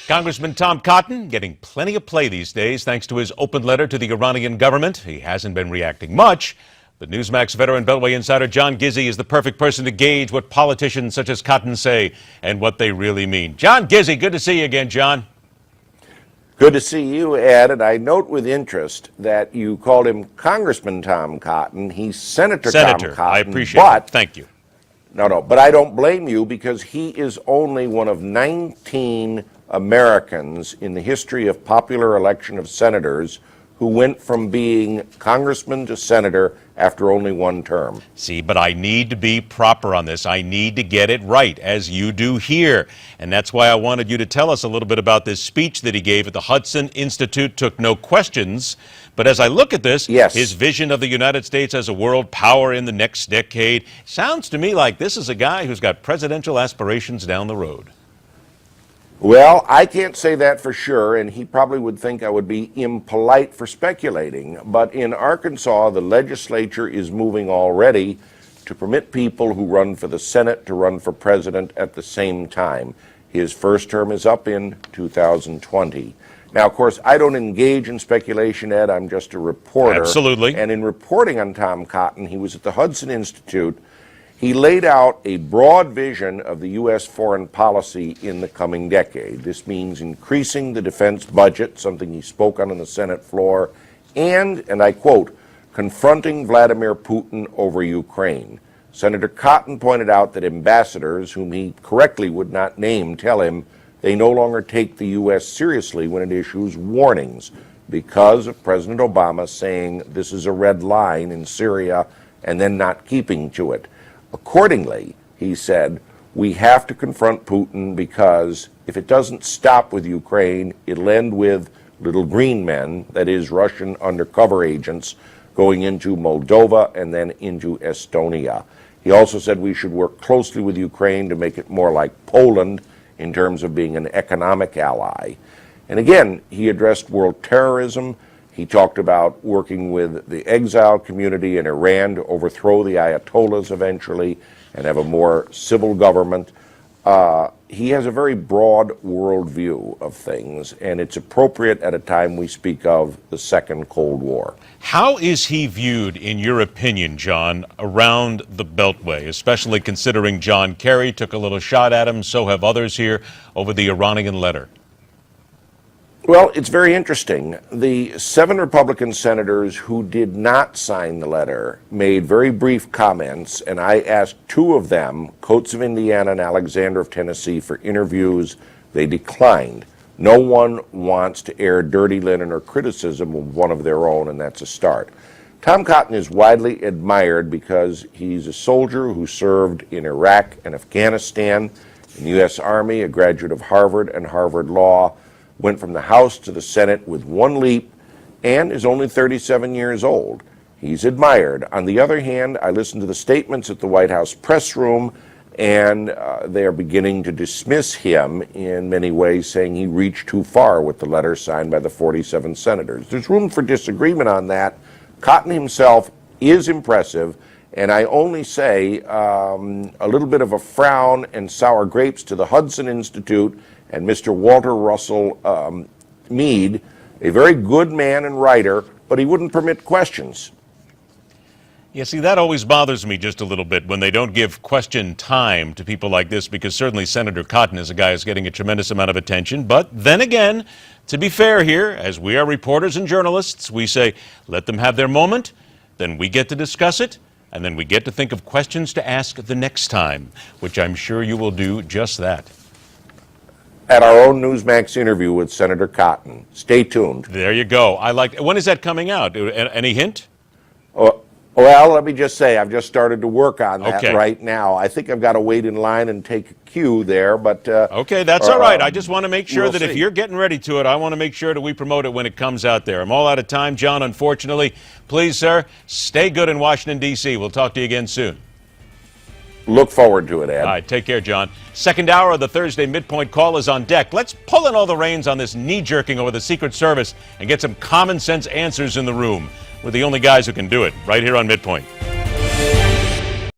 Congressman Tom Cotton getting plenty of play these days thanks to his open letter to the Iranian government. He hasn't been reacting much, but Newsmax veteran Beltway insider John Gizzi is the perfect person to gauge what politicians such as Cotton say and what they really mean. John Gizzi, good to see you again, John. Good to see you, Ed, and I note with interest that you called him Congressman Tom Cotton. He's Senator Tom Cotton. I appreciate it. Thank you. No, but I don't blame you because he is only one of 19 Americans in the history of popular election of senators who went from being congressman to senator after only one term. See, but I need to be proper on this. I need to get it right, as you do here. And that's why I wanted you to tell us a little bit about this speech that he gave at the Hudson Institute. Took no questions. But as I look at this, yes, his vision of the United States as a world power in the next decade sounds to me like this is a guy who's got presidential aspirations down the road. Well, I can't say that for sure, and he probably would think I would be impolite for speculating. But in Arkansas, the legislature is moving already to permit people who run for the Senate to run for president at the same time. His first term is up in 2020. Now, of course, I don't engage in speculation, Ed. I'm just a reporter. Absolutely. And in reporting on Tom Cotton, he was at the Hudson Institute. He laid out a broad vision of the U.S. foreign policy in the coming decade. This means increasing the defense budget, something he spoke on the Senate floor, and I quote, confronting Vladimir Putin over Ukraine. Senator Cotton pointed out that ambassadors, whom he correctly would not name, tell him they no longer take the U.S. seriously when it issues warnings because of President Obama saying this is a red line in Syria and then not keeping to it. Accordingly, he said, we have to confront Putin because if it doesn't stop with Ukraine, it'll end with little green men, that is Russian undercover agents, going into Moldova and then into Estonia. He also said we should work closely with Ukraine to make it more like Poland in terms of being an economic ally. And again, he addressed world terrorism. He talked about working with the exile community in Iran to overthrow the Ayatollahs eventually and have a more civil government. He has a very broad worldview of things, and it's appropriate at a time we speak of the Second Cold War. How is he viewed, in your opinion, John, around the Beltway, especially considering John Kerry took a little shot at him, so have others here, over the Iranian letter? Well, it's very interesting. The 7 Republican senators who did not sign the letter made very brief comments, and I asked 2 of them, Coates of Indiana and Alexander of Tennessee, for interviews. They declined. No one wants to air dirty linen or criticism of one of their own, and that's a start. Tom Cotton is widely admired because he's a soldier who served in Iraq and Afghanistan, in the U.S. Army, a graduate of Harvard and Harvard Law, went from the House to the Senate with one leap, and is only 37 years old. He's admired. On the other hand, I listened to the statements at the White House press room, and they are beginning to dismiss him in many ways, saying he reached too far with the letter signed by the 47 senators. There's room for disagreement on that. Cotton himself is impressive, and I only say a little bit of a frown and sour grapes to the Hudson Institute and Mr. Walter Russell Mead, a very good man and writer, but he wouldn't permit questions. Yeah, see, that always bothers me just a little bit when they don't give question time to people like this, because certainly Senator Cotton is a guy who's getting a tremendous amount of attention. But then again, to be fair here, as we are reporters and journalists, we say, let them have their moment, then we get to discuss it, and then we get to think of questions to ask the next time, which I'm sure you will do just that. At our own Newsmax interview with Senator Cotton. Stay tuned. There you go. When is that coming out? Any hint? Well, let me just say, I've just started to work on that right now. I think I've got to wait in line and take a cue there, but... okay, that's all right. I just want to make sure that see. If you're getting ready to it, I want to make sure that we promote it when it comes out there. I'm all out of time, John, unfortunately. Please, sir, stay good in Washington, D.C. We'll talk to you again soon. Look forward to it, Ed. All right, take care, John. Second hour of the Thursday MidPoint call is on deck. Let's pull in all the reins on this knee-jerking over the Secret Service and get some common sense answers in the room. We're the only guys who can do it, right here on MidPoint.